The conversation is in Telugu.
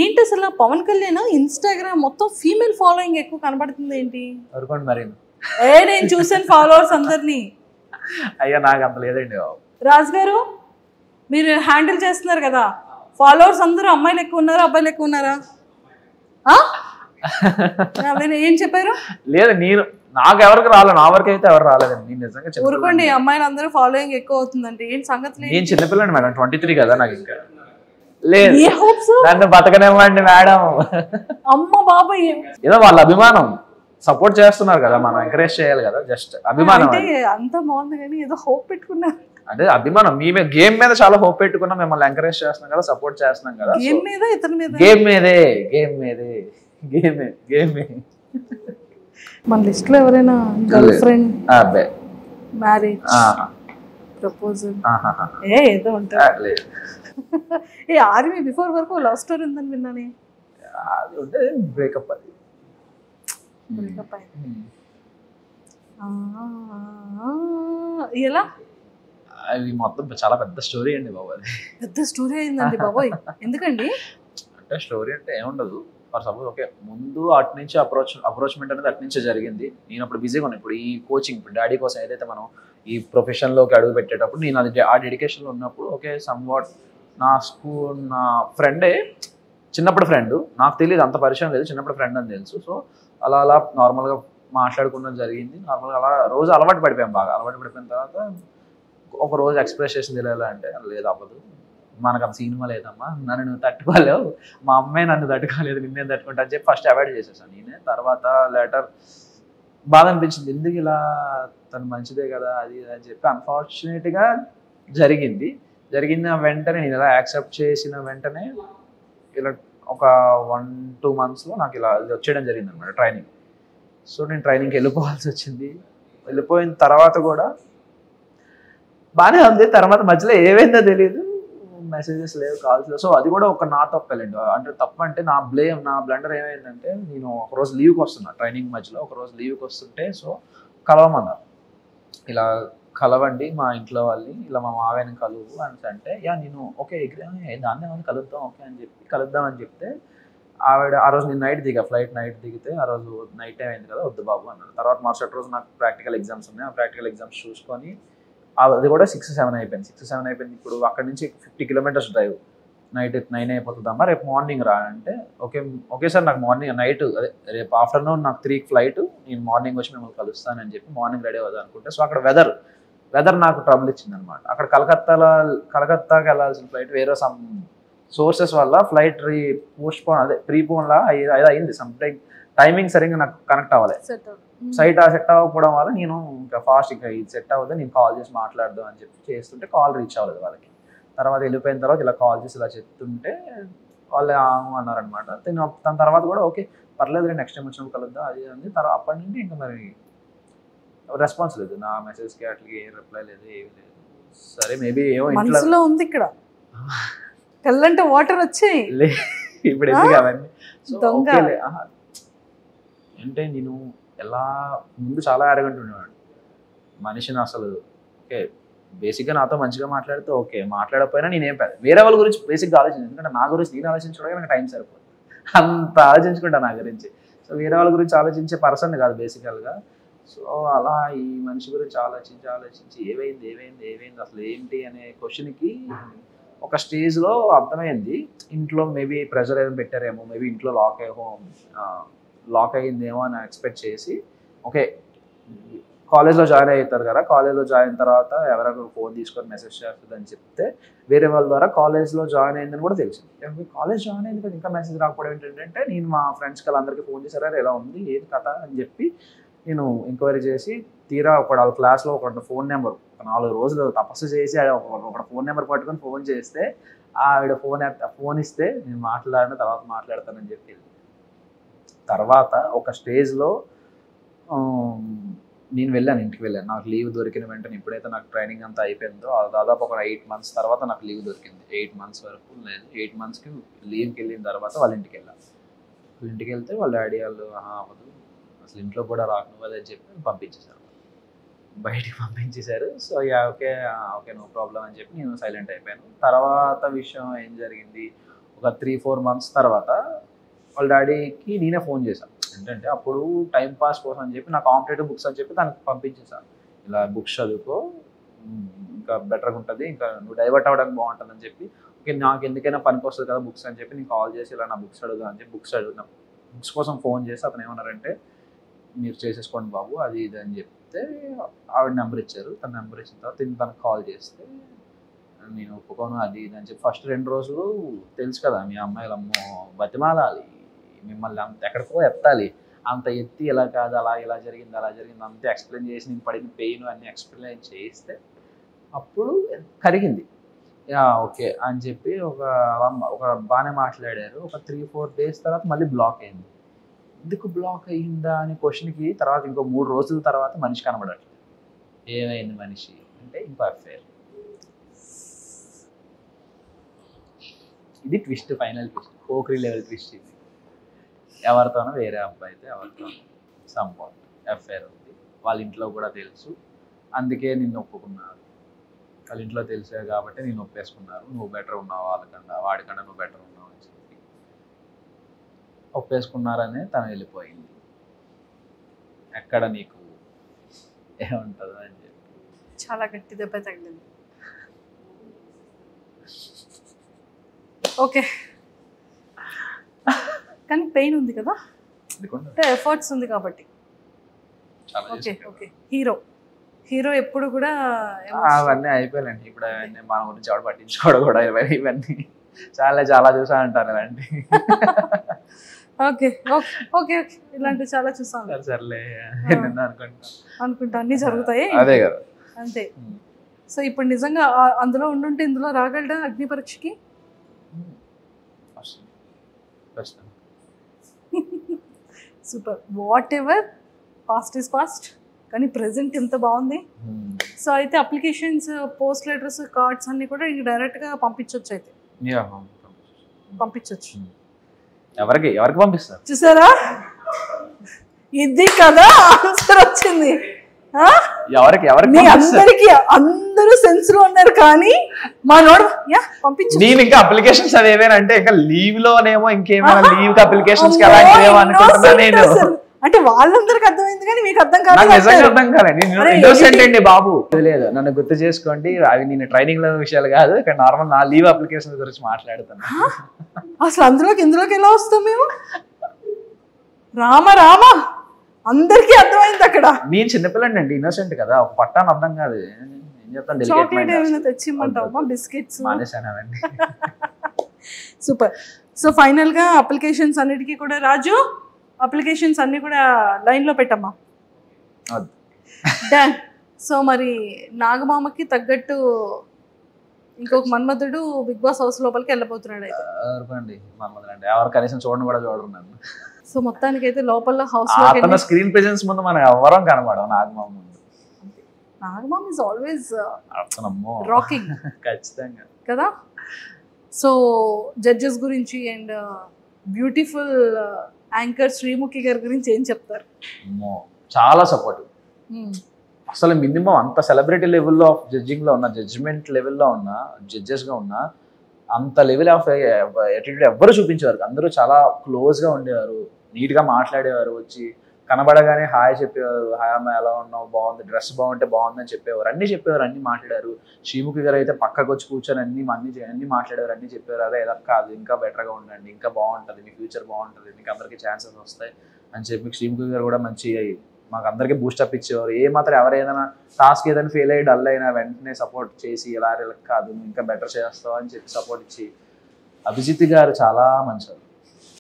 ఏంటి అసలు పవన్ కళ్యాణ్ ఇన్స్టాగ్రామ్ మొత్తం ఫీమేల్ ఫాలోయింగ్ ఎక్కువ కనబడుతుంది ఏంటి? ఎవరికోండి మరి నేను చూసాను ఫాలోవర్స్ అందరినీ. అయ్యా నాకు అంత లేదండి బాబు. రాజు గారు మీరు హ్యాండిల్ చేస్తున్నారు కదా, ఫాలోవర్స్ అందరూ అమ్మాయిలు ఎక్కువ ఉన్నారా అబ్బాయిలు ఎక్కువ ఉన్నారా? ఏం చెప్పారు? లేదు నేను నాకు ఎవరికి రాలేదు, నా వరకు అయితే ఎవరు రాలేదండి. నేను నిజంగా ఊరుకోండి, అమ్మాయిలు అందరూ ఫాలోయింగ్ ఎక్కువ అవుతుందంటే ఏంటి సంగతి? నేను చిన్నపిల్లండి మేడం, 23 కదా నాకు. ఇంకా లేదు హోప్స్ నన్ను బతకనివ్వండి మేడం. అమ్మ బాబాయ్ ఏదో వాళ్ళ అభిమానం, సపోర్ట్ చేస్తున్నారు కదా, మనం ఎంకరేజ్ చేయాలి కదా. జస్ట్ అభిమానం అంతా బాగుంది కానీ ఏదో హోప్ పెట్టుకున్నారు. అంటే అభిమానం, మీ గేమ్ మీద చాలా హోప్ పెట్టుకున్నాం, మిమ్మల్ని ఎంకరేజ్ చేస్తున్నాం కదా, సపోర్ట్ చేస్తున్నాం కదా. గేమ్ మీద ఇతని మీద గేమ్ మీదే గేమ్ మీదే గేమే గేమే. మన లిస్ట్ లో ఎవరైనా గర్ల్ ఫ్రెండ్, అబ్బాయి, మ్యారేజ్, ప్రపోజల్ ఏదో ఉంటుంది. ఏ ఆర్మీ బిఫోర్ వరకు లవ్ స్టోరీ ఉందని విన్నానే. అది ఉంటే బ్రేకప్. అది బ్రేకప్ ఎలా? అది మొత్తం చాలా పెద్ద స్టోరీ అండి బాబు. అది పెద్ద స్టోరీ అయిందండి బాబోయ్. ఎందుకండి? అంటే స్టోరీ అంటే ఏముండదు. ఫర్ సపోజ్ ఓకే, ముందు అటు నుంచి అప్రోచ్మెంట్ అనేది అటు నుంచే జరిగింది. నేను అప్పుడు బిజీగా ఉన్నాను. ఇప్పుడు ఈ కోచింగ్, ఇప్పుడు డాడీ కోసం ఏదైతే మనం ఈ ప్రొఫెషన్లోకి అడుగు పెట్టేటప్పుడు నేను అది ఆ డెడికేషన్లో ఉన్నప్పుడు ఓకే, సమ్వాట్ నా ఫ్రెండే, చిన్నప్పుడు ఫ్రెండ్, నాకు తెలియదు, అంత పరిచయం లేదు, చిన్నప్పుడు ఫ్రెండ్ అని తెలుసు. సో అలా అలా నార్మల్గా మాట్లాడుకోవడం జరిగింది. నార్మల్గా అలా రోజు అలవాటు పడిపోయాం. బాగా అలవాటు పడిపోయిన తర్వాత ఒక రోజు ఎక్స్ప్రెస్ చేసింది ఎలా అంటే, లేదు అవ్వదు, మనకు అంత సినిమా లేదమ్మా, నన్ను నువ్వు తట్టుకోలేవు, మా అమ్మాయి నన్ను తట్టుకోలేదు, నిన్నేం తట్టుకుంటా అని చెప్పి ఫస్ట్ అవాయిడ్ చేసేసాను నేనే. తర్వాత లేటర్ బాధ అనిపించింది, ఎందుకు ఇలా, తను మంచిదే కదా అది అని చెప్పి. అన్ఫార్చునేట్గా జరిగిన వెంటనే నేను ఇలా యాక్సెప్ట్ చేసిన వెంటనే ఇలా ఒక 1-2 monthsలో నాకు ఇలా వచ్చేయడం జరిగింది అనమాట ట్రైనింగ్. సో నేను ట్రైనింగ్కి వెళ్ళిపోవాల్సి వచ్చింది. వెళ్ళిపోయిన తర్వాత కూడా బాగానే ఉంది. తర్వాత మధ్యలో ఏమైందో తెలియదు, మెసేజెస్ లేవు, కాల్స్ లేవు. సో అది కూడా ఒక నా తప్పలేండి. అంటే తప్ప అంటే నా బ్లండర్ ఏమైందంటే, నేను ఒకరోజు లీవ్కి వస్తున్నా, ట్రైనింగ్ మధ్యలో ఒకరోజు లీవ్కి వస్తుంటే, సో కలవమన్నారు, ఇలా కలవండి మా ఇంట్లో వాళ్ళని, ఇలా మా మావయ్యని కలువు అని అంటే, నేను ఓకే దాన్ని ఏమైనా కలుద్దాం ఓకే అని చెప్పి కలుద్దాం అని చెప్తే, ఆవిడ ఆ రోజు నేను ఫ్లైట్ నైట్ దిగితే, ఆ రోజు నైట్ టైం అయింది కదా, వద్దు బాబు అన్నాడు. తర్వాత మరుసటి రోజు నాకు ప్రాక్టికల్ ఎగ్జామ్స్ ఉన్నాయి, ఆ ప్రాక్టికల్ ఎగ్జామ్స్ చూసుకొని అది కూడా 6-7 అయిపోయింది. 6-7 అయిపోయింది. ఇప్పుడు అక్కడ నుంచి 50 kilometers డ్రైవ్, నైట్ 9 అయిపోతుందమ్మా, రేపు మార్నింగ్ రా అంటే, ఓకే సార్, నాకు మార్నింగ్ నైట్ అదే రేపు ఆఫ్టర్నూన్ నాకు 3కి ఫ్లైట్, నేను మార్నింగ్ వచ్చి మిమ్మల్ని కలుస్తానని చెప్పి మార్నింగ్ రెడీ అవుదాం అనుకుంటే, సో అక్కడ వెదర్ నాకు ట్రబుల్ ఇచ్చింది అనమాట. అక్కడ కలకత్తాకి వెళ్ళాల్సిన ఫ్లైట్ వేరే సమ్ సోర్సెస్ వల్ల ఫ్లైట్ ప్రీపోన్ లా అయింది. సమ్ టైమింగ్ సరిగ్గా నాకు కనెక్ట్ అవ్వాలి, సెట్ అవ్వకపోవడం వల్ల నేను ఇంకా ఫాస్ట్ ఇంకా ఇది సెట్ అవ్వదు, నేను కాల్ చేసి మాట్లాడదాం అని చెప్పి చేస్తుంటే కాల్ రీచ్ అవ్వలేదు వాళ్ళకి. తర్వాత వెళ్ళిపోయిన తర్వాత ఇలా కాల్ చేసి ఇలా చెప్తుంటే వాళ్ళు అన్నారనమాట. దాని తర్వాత కూడా ఓకే పర్లేదు, నెక్స్ట్ టైం వచ్చినప్పుడు కలుద్దాం అది అంది. తర్వాత అప్పటి నుండి ఇంకా మరి రెస్పాన్స్ లేదు, నా మెసేజ్కి అట్లకి ఏ రిప్లై లేదు, ఏమి లేదు. సరే మేబీ ఏమో ఇంట్లో ఉంది ఇక్కడ తెల్లంటే వాటర్ వచ్చాయి ఇప్పుడు ఎందుకు అవన్నీ. అంటే నేను ఎలా ముందు చాలా అరగంట ఉండేవాడు మనిషిని అసలు. ఓకే బేసిక్గా నాతో మంచిగా మాట్లాడితే ఓకే, మాట్లాడకపోయినా నేనేం వేరే వాళ్ళ గురించి బేసిక్గా ఆలోచించాను, ఎందుకంటే నా గురించి నేను ఆలోచించడానికి నాకు టైం సరిపోదు, అంత ఆలోచించుకుంటా నా గురించి. సో వేరే వాళ్ళ గురించి ఆలోచించే పర్సన్ కాదు బేసికల్గా. సో అలా ఈ మనిషి గురించి ఆలోచించి ఏమైంది అసలు ఏంటి అనే క్వశ్చన్కి ఒక స్టేజ్లో అర్థమైంది, ఇంట్లో మేబీ ప్రెషర్ ఏమైనా పెట్టారేమో, మేబీ ఇంట్లో లాక్ అయ్యిందేమో అని ఎక్స్పెక్ట్ చేసి ఓకే కాలేజ్లో జాయిన్ అవుతారు కదా, కాలేజ్లో జాయిన్ అయిన తర్వాత ఎవరైనా ఫోన్ తీసుకొని మెసేజ్ చేస్తుంది అని చెప్తే వేరే వాళ్ళ ద్వారా కాలేజ్లో జాయిన్ అయిందని కూడా తెలిసింది. కాలేజ్ జాయిన్ అయింది కదా ఇంకా మెసేజ్ రాకపోవడం ఏంటంటే, నేను మా ఫ్రెండ్స్కి వాళ్ళందరికీ ఫోన్ చేశారా ఎలా ఉంది ఏది కథ అని చెప్పి నేను ఎంక్వైరీ చేసి తీరా వాళ్ళ క్లాస్లో ఒక ఫోన్ నెంబర్ 4 రోజులు తపస్సు చేసి ఒక ఫోన్ నెంబర్ పట్టుకొని ఫోన్ చేస్తే ఆవిడ ఫోన్ ఇస్తే నేను మాట్లాడిన తర్వాత మాట్లాడతానని చెప్పి. తర్వాత ఒక స్టేజ్లో నేను ఇంటికి వెళ్ళాను, నాకు లీవ్ దొరికిన వెంటనే ఎప్పుడైతే నాకు ట్రైనింగ్ అంతా అయిపోయిందో దాదాపు ఒక 8 months తర్వాత నాకు లీవ్ దొరికింది. 8 months వరకు లేదు, 8 monthsకి లీవ్కి వెళ్ళిన తర్వాత వాళ్ళ ఇంటికి వెళ్ళాను. వాళ్ళ ఇంటికి వెళ్తే వాళ్ళ డాడీ వాళ్ళు అవ్వదు అసలు ఇంట్లో కూడా రాకనువ్వదు అని చెప్పి పంపించేశారు, బయటికి పంపించేశారు. సో ఓకే నో ప్రాబ్లం అని చెప్పి నేను సైలెంట్ అయిపోయాను. తర్వాత విషయం ఏం జరిగింది, ఒక 3-4 months తర్వాత వాళ్ళ డాడీకి నేనే ఫోన్ చేశాను. ఏంటంటే అప్పుడు టైం పాస్ కోసం అని చెప్పి నా కాంపిటేటివ్ బుక్స్ అని చెప్పి దానికి పంపించేసాను. ఇలా బుక్స్ చదువుకో, ఇంకా బెటర్గా ఉంటుంది, ఇంకా నువ్వు డైవర్ట్ అవ్వడానికి బాగుంటుంది అని చెప్పి, ఓకే నాకు ఎందుకైనా పనికి వస్తుంది కదా బుక్స్ అని చెప్పి నేను కాల్ చేసి ఇలా నా బుక్స్ అడుగుదా అని చెప్పి బుక్స్ కోసం ఫోన్ చేసి అతను ఏమన్నారంటే మీరు చేసేసుకోండి బాబు అది ఇది అని చెప్తే ఆవిడ నెంబర్ ఇచ్చారు. తన నెంబర్ ఇచ్చిన తర్వాత తనకు కాల్ చేస్తే నేను ఒప్పుకోను అది ఇది అని చెప్పి ఫస్ట్ 2 రోజులు తెలుసు కదా మీ అమ్మాయిలు అమ్మో బతిమాలాలి, మిమ్మల్ని అంత ఎక్కడికో ఎత్తాలి, అంత ఎత్తి ఇలా కాదు అలా ఇలా జరిగింది అలా జరిగింది అంతే ఎక్స్ప్లెయిన్ చేసి నేను పడిన పెయిన్ అన్నీ ఎక్స్ప్లెయిన్ చేస్తే అప్పుడు కరిగింది. ఓకే అని చెప్పి ఒక బాగానే మాట్లాడారు. ఒక 3-4 days తర్వాత మళ్ళీ బ్లాక్ అయింది. ఎందుకు బ్లాక్ అయ్యిందా అనే క్వశ్చన్కి తర్వాత ఇంకో 3 రోజుల తర్వాత మనిషి కనబడట్లేదు. ఏమైంది మనిషి అంటే ఇంకో అఫేర్. ఇది twist, final twist, Pokiri level twist. ఇది ఎవరితోనో వేరే అబ్బాయితో ఎవరితోనో సంపాట్ అఫేర్ ఉంది. వాళ్ళ ఇంట్లో కూడా తెలుసు, అందుకే నిన్ను ఒప్పుకున్నారు. వాళ్ళ ఇంట్లో తెలిసే కాబట్టి నేను ఒప్పేసుకున్నారు. నువ్వు బెటర్ ఉన్నావు వాళ్ళకన్నా, వాడికన్నా నువ్వు బెటర్ ఉన్నావు అని చెప్పి ఒప్పేసుకున్నారనే తను వెళ్ళిపోయింది. ఎక్కడ నీకు ఏముంటుందో అని చెప్పి చాలా గట్టి దెబ్బ తగిలింది. ఓకే కానీ పెయిన్ ఉంది కదా, అంటే ఎఫర్ట్స్ ఉంది కాబట్టి. ఓకే ఓకే హీరో ఎప్పుడు కూడా అవన్నీ అయిపోయాలండి. ఇప్పుడు అవన్నీ మన గురించి ఎవడు పట్టించుకోవడం కూడా ఇవన్నీ చాలా చూసా అంటారు ఇలాంటి. ఓకే ఓకే ఓకే ఓకే ఇలాంటివి చాలా చూసాను. సర్లే అనుకుంటా అన్నీ జరుగుతాయి. అదే కదా అంతే. సో ఇప్పుడు నిజంగా అందులో ఉండుంటే ఇందులో రాగలడా అగ్ని పరీక్షకి? Super. Whatever past is past, కానీ ప్రెసెంట్ ఎంత బాగుంది. సో అయితే అప్లికేషన్స్, పోస్ట్ లెటర్స్, కార్డ్స్ అన్ని కూడా డైరెక్ట్గా పంపించవచ్చు. అయితే పంపించవచ్చు. ఎవరికి పంపిస్తారు చూసారా, ఇది కదా ఆన్సర్ వచ్చింది. అందరికి అందరూ సెన్స్ లో ఉన్నారు కానీ మా నోడు పంపించు. నేను ఇంకా అప్లికేషన్స్ అదేవేనంటే ఇంకా లీవ్ లోనేమో ఇంకేమైనా లీవ్ అప్లికేషన్స్ అనుకుంటున్నా నేను. అంటే వాళ్ళందరికి అర్థమైంది కానీ మీకు అర్థం కాదు. నిజంగా అర్థం కాదండి, ఇన్నోసెంట్ అండి బాబు. లేదు నన్ను గుర్తు చేసుకోండి, అవి నేను ట్రైనింగ్ లో విషయాలు కాదు, ఇక్కడ నార్మల్ నా లీవ్ అప్లికేషన్ గురించి మాట్లాడుతాను. అసలు ఇందులోకి ఎలా వస్తాం మేము? రామ అందరికీ అర్థమైంది అక్కడ. నేను చిన్నపిల్లండి అండి, ఇన్నోసెంట్ కదా, పట్టాను అర్థం కాదు. ఏం చెప్తాను, చాక్లెట్ ఏమైనా తెచ్చిమ్మంటావా, బిస్కెట్స్? మానేసానండి. సూపర్. సో ఫైనల్ గా అప్లికేషన్స్ అన్నిటికీ కూడా రాజు అప్లికేషన్స్ అన్ని కూడా లైన్ లో పెట్టమ్మా. డన్. సో మరి నాగమామకి తగ్గట్టు ఇంకొక మన్మధుడు బిగ్ బాస్ హౌస్ లోపలికి వెళ్ళిపోతున్నాడు. అయితే ఎవరు కనీసం చూడండి కూడా చూడరు నన్ను. సో మొత్తానికి అయితే లోపల హౌస్ లో స్క్రీన్ ప్రెజెన్స్ ముందు మనం ఎవరం కనబడం నాగమామ ముందు. నాగమామ ఇస్ ఆల్వేస్ రాకింగ్ ఖచ్చితంగా కదా. సో జడ్జెస్ గురించి అండ్ బ్యూటిఫుల్ యాంకర్ శ్రీముఖి గారి గురించి ఏం చెప్తారు? చాలా సపోర్టివ్. అసలు మినిమం అంత సెలబ్రిటీ లెవెల్లో ఆఫ్ జడ్జింగ్ లో ఉన్న, జడ్జిమెంట్ లెవెల్లో ఉన్న, జడ్జెస్ గా ఉన్న అంత లెవెల్ ఆఫ్ యాటిట్యూడ్ ఎవ్వరు చూపించేవారు. అందరూ చాలా క్లోజ్ గా ఉండేవారు, నీట్ గా మాట్లాడేవారు, వచ్చి కనబడగానే హాయ్ చెప్పేవారు, హాయ్ అమ్మ ఎలా ఉన్నావు, బాగుంది, డ్రెస్ బాగుంటే బాగుందని చెప్పేవారు, అన్ని మాట్లాడారు. శ్రీముఖి గారు అయితే పక్కకు వచ్చి కూర్చొని అన్ని మాట్లాడారు, అన్ని చెప్పారు. అదే ఇలా కాదు, ఇంకా బెటర్గా ఉండండి, ఇంకా బాగుంటుంది, మీ ఫ్యూచర్ బాగుంటుంది, మీకు అందరికీ ఛాన్సెస్ వస్తాయి అని చెప్పి శ్రీముఖి గారు కూడా మంచి మాకు అందరికీ బూస్టప్ ఇచ్చేవారు. ఏమాత్రం ఎవరు ఏదైనా టాస్క్ ఏదైనా ఫెయిల్ అయ్యి డల్ అయినా వెంటనే సపోర్ట్ చేసి ఇలా కాదు నువ్వు ఇంకా బెటర్ చేస్తావు అని చెప్పి సపోర్ట్ ఇచ్చి. అభిజిత్ గారు చాలా మంచివారు.